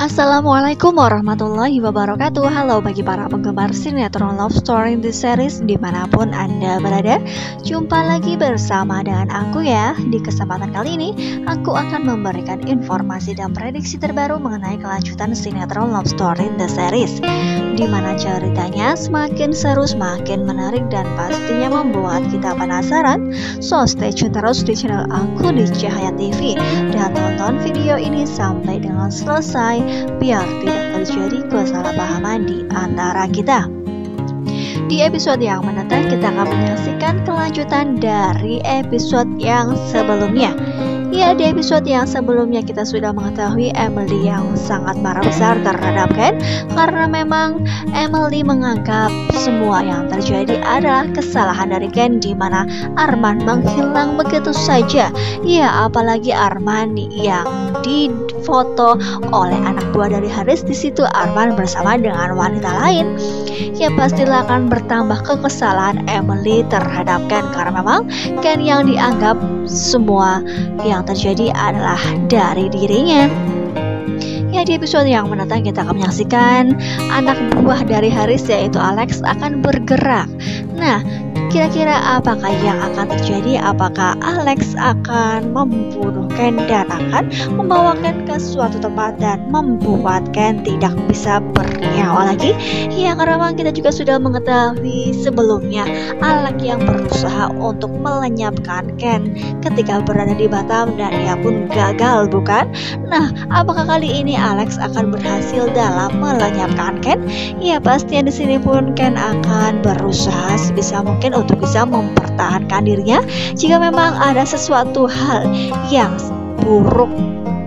Assalamualaikum warahmatullahi wabarakatuh. Halo bagi para penggemar sinetron love story in this series dimanapun Anda berada. Jumpa lagi bersama dengan aku ya. Di kesempatan kali ini aku akan memberikan informasi dan prediksi terbaru mengenai kelanjutan sinetron love story in the series, dimana ceritanya semakin seru, semakin menarik, dan pastinya membuat kita penasaran. So stay tune terus di channel aku di Cahaya TV dan tonton video ini sampai dengan selesai biar tidak terjadi kesalahpahaman di antara kita. Di episode yang mendatang kita akan menyaksikan kelanjutan dari episode yang sebelumnya. Ya, di episode yang sebelumnya kita sudah mengetahui Emily yang sangat marah besar terhadap Ken karena memang Emily menganggap semua yang terjadi adalah kesalahan dari Ken, di mana Arman menghilang begitu saja. Ya, apalagi Arman yang difoto oleh anak buah dari Haris. Di situ Arman bersama dengan wanita lain. Ya, pastilah akan bertambah kekesalan Emily terhadap Ken karena memang Ken yang dianggap semua yang terjadi adalah dari dirinya. Ya, di episode yang mendatang kita akan menyaksikan anak buah dari Haris yaitu Alex akan bergerak. Nah, kira-kira apakah yang akan terjadi? Apakah Alex akan membunuh Ken dan akan membawa Ken ke suatu tempat dan membuat Ken tidak bisa bernyawa lagi? Ya, karena memang kita juga sudah mengetahui sebelumnya Alex yang berusaha untuk melenyapkan Ken ketika berada di Batam dan ia pun gagal, bukan? Nah, apakah kali ini Alex akan berhasil dalam melenyapkan Ken? Ya, pastinya di sini pun Ken akan berusaha sebisa mungkin untuk bisa mempertahankan dirinya jika memang ada sesuatu hal yang buruk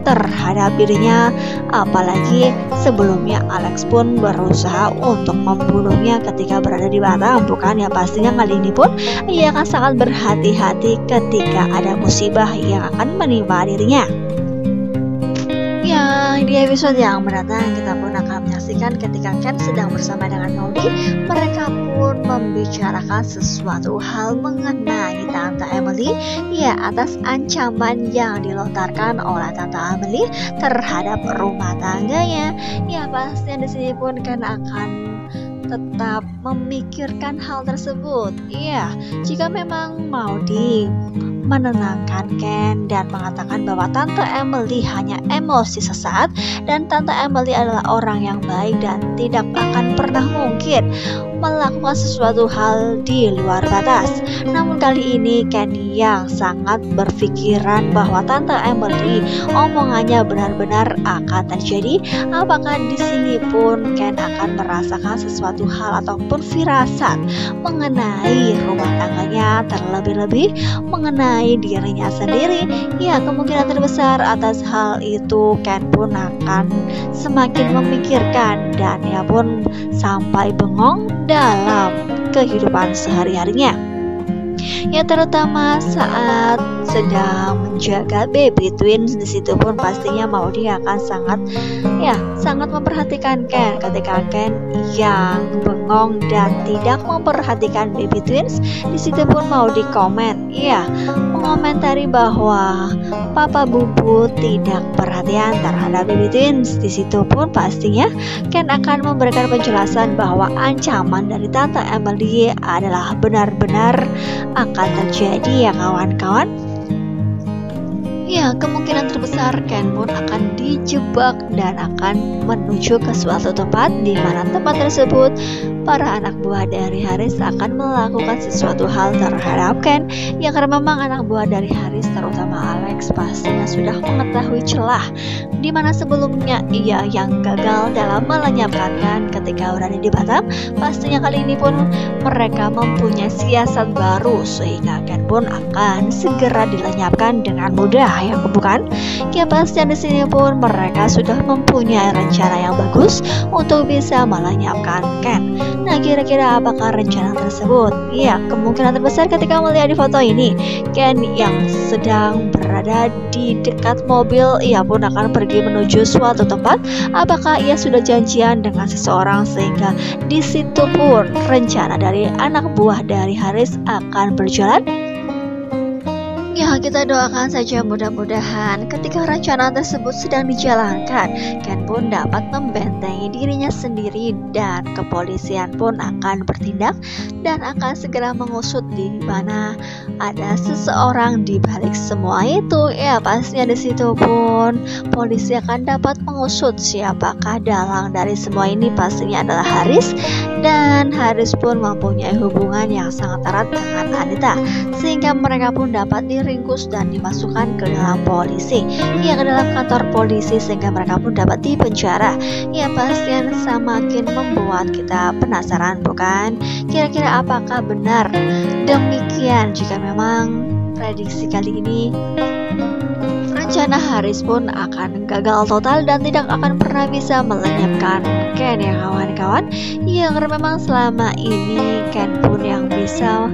terhadap dirinya. Apalagi sebelumnya Alex pun berusaha untuk membunuhnya ketika berada di Batam, bukan? Ya, pastinya kali ini pun ia akan sangat berhati-hati ketika ada musibah yang akan menimpa dirinya. Ya, di episode yang mendatang kita pun akan menyaksikan ketika Ken sedang bersama dengan Maudie. Mereka pun membicarakan sesuatu hal mengenai Tante Emily, ya, atas ancaman yang dilontarkan oleh Tante Emily terhadap rumah tangganya. Ya, pastinya di sini pun Ken akan tetap memikirkan hal tersebut. Iya, jika memang Maudie menenangkan Ken dan mengatakan bahwa Tante Emily hanya emosi sesaat dan Tante Emily adalah orang yang baik dan tidak akan pernah mungkin melakukan sesuatu hal di luar batas. Namun kali ini Ken yang sangat berpikiran bahwa Tante Emily omongannya benar-benar akan terjadi. Apakah di sini pun Ken akan merasakan sesuatu hal ataupun firasat mengenai rumah tangganya, terlebih-lebih mengenai dirinya sendiri? Ya, kemungkinan terbesar atas hal itu Ken pun akan semakin memikirkan dan ia pun sampai bengong dalam kehidupan sehari-harinya. Ya, terutama saat sedang menjaga baby twins. Di situ pun pastinya Maudie akan sangat memperhatikan Ken ketika Ken yang bengong dan tidak memperhatikan baby twins. Di situ pun Maudie mengomentari bahwa Papa Bubu tidak perhatian terhadap baby twins. Di situ pun pastinya Ken akan memberikan penjelasan bahwa ancaman dari Tante Emily adalah benar-benar akan terjadi, ya kawan-kawan. Ya, kemungkinan terbesar Ken pun akan dijebak dan akan menuju ke suatu tempat di mana tempat tersebut para anak buah dari Haris akan melakukan sesuatu hal terhadap Ken. Ya, karena memang anak buah dari Haris terutama Alex pastinya sudah mengetahui celah di mana sebelumnya ia yang gagal dalam melenyapkan Ken ketika berada di Batam. Pastinya kali ini pun mereka mempunyai siasat baru sehingga Ken pun akan segera dilenyapkan dengan mudah, ya bukan? Ya, pastinya di sini pun mereka sudah mempunyai rencana yang bagus untuk bisa melenyapkan Ken. Nah, kira-kira apakah rencana tersebut? Ya, kemungkinan terbesar ketika melihat di foto ini Ken yang sedang berada di dekat mobil, ia pun akan pergi menuju suatu tempat. Apakah ia sudah janjian dengan seseorang sehingga di situ pun rencana dari anak buah dari Haris akan berjalan? Ya, kita doakan saja mudah-mudahan ketika rencana tersebut sedang dijalankan, Ken pun dapat membentengi dirinya sendiri dan kepolisian pun akan bertindak dan akan segera mengusut di mana ada seseorang di balik semua itu. Ya, pastinya di situ pun polisi akan dapat mengusut siapakah dalang dari semua ini. Pastinya adalah Haris, dan Haris pun mempunyai hubungan yang sangat erat dengan Anita sehingga mereka pun dapat diringkus dan dimasukkan ke dalam polisi, ya, ke dalam kantor polisi, sehingga mereka pun dapat dipenjara. Ya, pastinya semakin membuat kita penasaran, bukan? Kira-kira apakah benar demikian jika memang prediksi kali ini rencana Haris pun akan gagal total dan tidak akan pernah bisa melenyapkan Ken, ya kawan-kawan. Ya, karena memang selama ini Ken pun yang bisa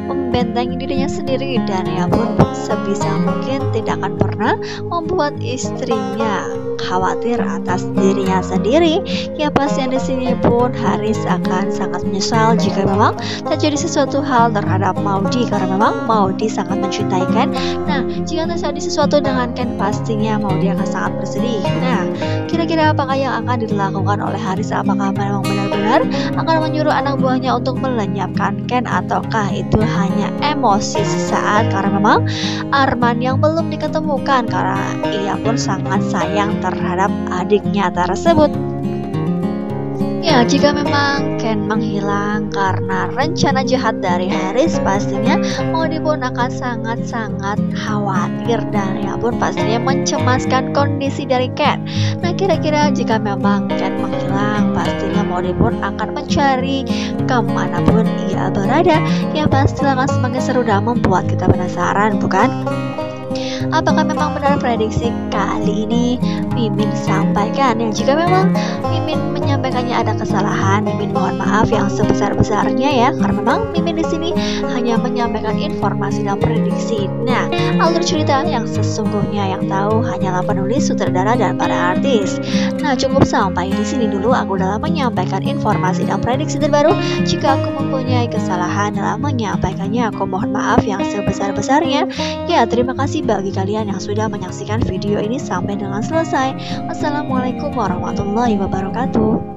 membentengi dirinya sendiri dan ya pun sebisa mungkin tidak akan pernah membuat istrinya khawatir atas dirinya sendiri. Ya, pastinya di sini pun Haris akan sangat menyesal jika memang terjadi sesuatu hal terhadap Maudy, karena memang Maudy sangat mencintai Ken. Nah, jika terjadi sesuatu dengan Ken, pastinya Maudy akan sangat bersedih. Nah, kira-kira apakah yang akan dilakukan oleh Haris? Apakah memang benar-benar akan menyuruh anak buahnya untuk melenyapkan Ken, ataukah itu hanya emosi sesaat karena memang Arman yang belum diketemukan, karena ia pun sangat sayang terhadap adiknya tersebut. Ya, jika memang Ken menghilang karena rencana jahat dari Haris, pastinya Maudy pun akan sangat-sangat khawatir dan ya pun pastinya mencemaskan kondisi dari Ken. Nah, kira-kira jika memang Ken menghilang, pastinya Maudy pun akan mencari kemanapun ia berada. Ya, pasti akan semakin seru dan membuat kita penasaran, bukan? Apakah memang benar prediksi kali ini Mimin sampaikan? Ya, jika memang Mimin menyampaikannya ada kesalahan, Mimin mohon maaf yang sebesar-besarnya ya, karena memang Mimin di sini hanya menyampaikan informasi dan prediksi. Nah, alur cerita yang sesungguhnya yang tahu hanyalah penulis, sutradara, dan para artis. Nah, cukup sampai di sini dulu aku dalam menyampaikan informasi dan prediksi terbaru. Jika aku mempunyai kesalahan dalam menyampaikannya, aku mohon maaf yang sebesar-besarnya. Ya, terima kasih bagi kalian yang sudah menyaksikan video ini sampai dengan selesai. Wassalamualaikum warahmatullahi wabarakatuh.